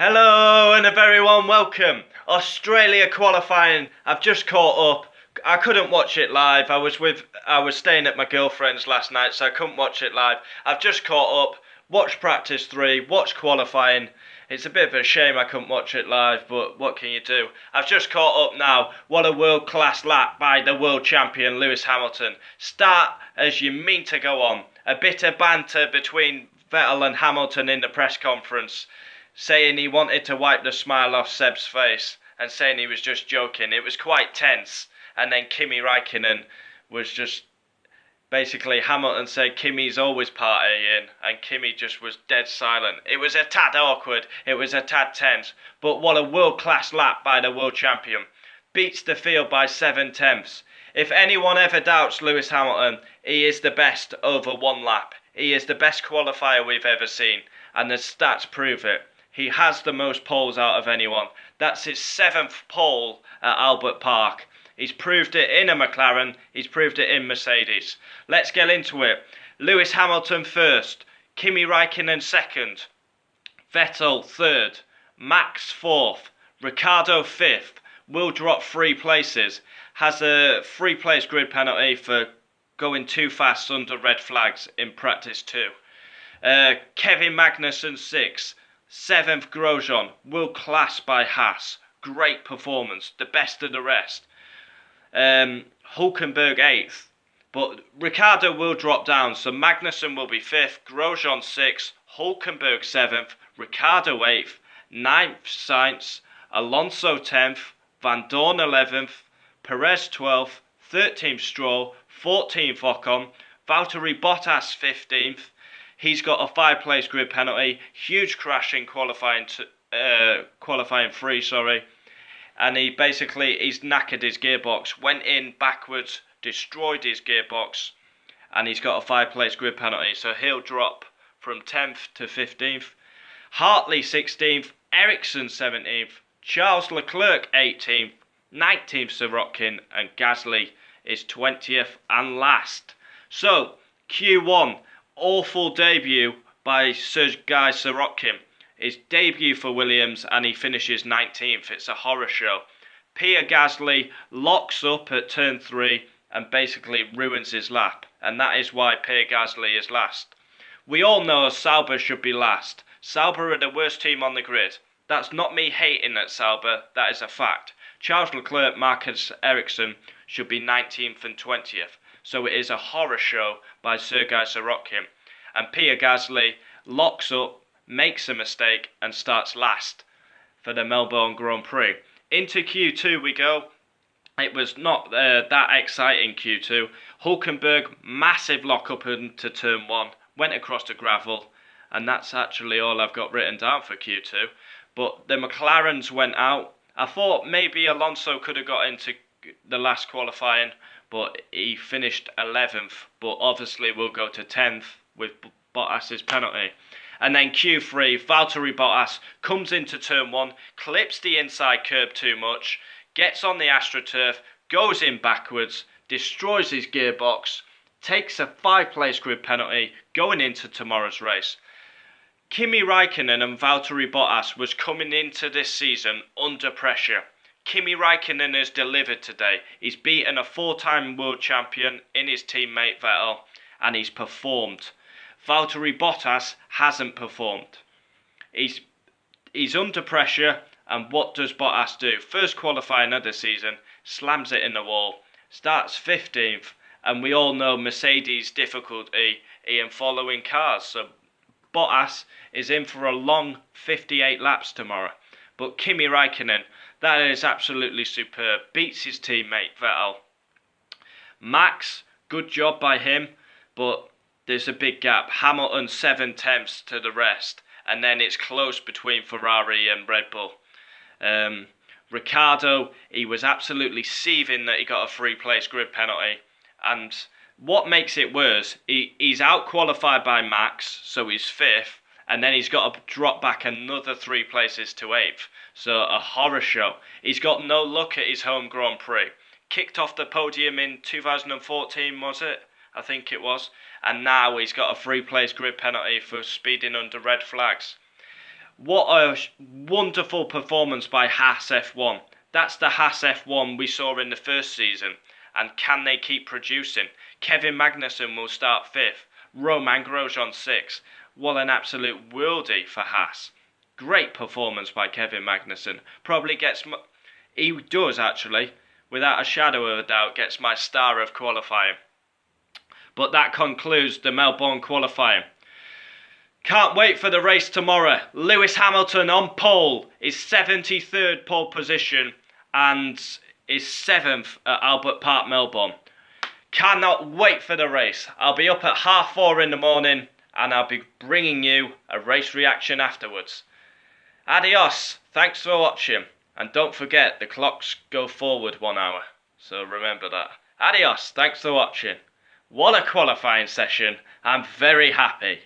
Hello and a very warm welcome. Australia qualifying. I've just caught up. I couldn't watch it live. I was staying at my girlfriend's last night, so I couldn't watch it live. I've just caught up. Watched practice 3, watched qualifying. It's a bit of a shame I couldn't watch it live, but what can you do? I've just caught up now. What a world-class lap by the world champion Lewis Hamilton. Start as you mean to go on. A bit of banter between Vettel and Hamilton in the press conference, saying he wanted to wipe the smile off Seb's face and saying he was just joking. It was quite tense. And then Kimi Räikkönen was just basically, Hamilton said Kimi's always partying, and Kimi just was dead silent. It was a tad awkward, it was a tad tense, but what a world-class lap by the world champion. Beats the field by 7/10. If anyone ever doubts Lewis Hamilton, he is the best over one lap. He is the best qualifier we've ever seen, and the stats prove it. He has the most poles out of anyone. That's his 7th pole at Albert Park. He's proved it in a McLaren, he's proved it in Mercedes. Let's get into it. Lewis Hamilton first, Kimi Räikkönen second, Vettel third, Max fourth, Ricciardo fifth, will drop 3 places, has a 3-place grid penalty for going too fast under red flags in practice 2. Kevin Magnussen 6th, 7th Grosjean, world class by Haas, great performance, the best of the rest. Hulkenberg 8th, but Ricciardo will drop down, so Magnussen will be 5th, Grosjean 6th, Hulkenberg 7th, Ricciardo 8th, 9th Sainz, Alonso 10th, Van Dorn 11th, Perez 12th, 13th Stroll, 14th Ocon, Valtteri Bottas 15th. He's got a 5-place grid penalty, huge crash in qualifying 3, and he's knackered his gearbox, went in backwards, destroyed his gearbox, and he's got a 5-place grid penalty, so he'll drop from 10th to 15th. Hartley 16th, Ericsson 17th, Charles Leclerc 18th, 19th Sirotkin, and Gasly is 20th and last. So, Q1, awful debut by Sergei Sirotkin. His debut for Williams, and he finishes 19th. It's a horror show. Pierre Gasly locks up at turn 3 and basically ruins his lap, and that is why Pierre Gasly is last. We all know Sauber should be last. Sauber are the worst team on the grid. That's not me hating at Sauber, that is a fact. Charles Leclerc, Marcus Ericsson should be 19th and 20th. So it is a horror show by Sergei Sirotkin. And Pierre Gasly locks up, makes a mistake, and starts last for the Melbourne Grand Prix. Into Q2 we go. It was not that exciting Q2. Hulkenberg, massive lock-up into turn 1, went across the gravel, and that's actually all I've got written down for Q2. But the McLarens went out. I thought maybe Alonso could have got into the last qualifying, but he finished 11th, but obviously will go to 10th with Bottas's penalty. And then Q3, Valtteri Bottas comes into turn 1, clips the inside curb too much, gets on the AstroTurf, goes in backwards, destroys his gearbox, takes a 5-place grid penalty going into tomorrow's race. Kimi Räikkönen and Valtteri Bottas was coming into this season under pressure. Kimi Räikkönen has delivered today. He's beaten a 4-time world champion in his teammate Vettel, and he's performed. Valtteri Bottas hasn't performed. He's under pressure, and what does Bottas do? First qualifying of the season, slams it in the wall, starts 15th, and we all know Mercedes' difficulty in following cars, so Bottas is in for a long 58 laps tomorrow. But Kimi Räikkönen, that is absolutely superb, beats his teammate Vettel. Max, good job by him, but there's a big gap. Hamilton 7/10 to the rest, and then it's close between Ferrari and Red Bull. Ricciardo, he was absolutely seething that he got a 3-place grid penalty, and what makes it worse, he's out-qualified by Max, so he's 5th, and then he's got to drop back another 3 places to 8th, so a horror show. He's got no luck at his home Grand Prix. Kicked off the podium in 2014, was it? I think it was. And now he's got a 3-place grid penalty for speeding under red flags. What a wonderful performance by Haas F1. That's the Haas F1 we saw in the first season. And can they keep producing? Kevin Magnussen will start 5th. Romain Grosjean 6th. What an absolute worldie for Haas. Great performance by Kevin Magnussen. Probably gets... He does actually, without a shadow of a doubt, gets my star of qualifying. But that concludes the Melbourne qualifying. Can't wait for the race tomorrow. Lewis Hamilton on pole, his 73rd pole position and his 7th at Albert Park, Melbourne. Cannot wait for the race. I'll be up at 4:30 in the morning and I'll be bringing you a race reaction afterwards. Adios, thanks for watching. And don't forget, the clocks go forward 1 hour. So remember that. Adios, thanks for watching. What a qualifying session. I'm very happy.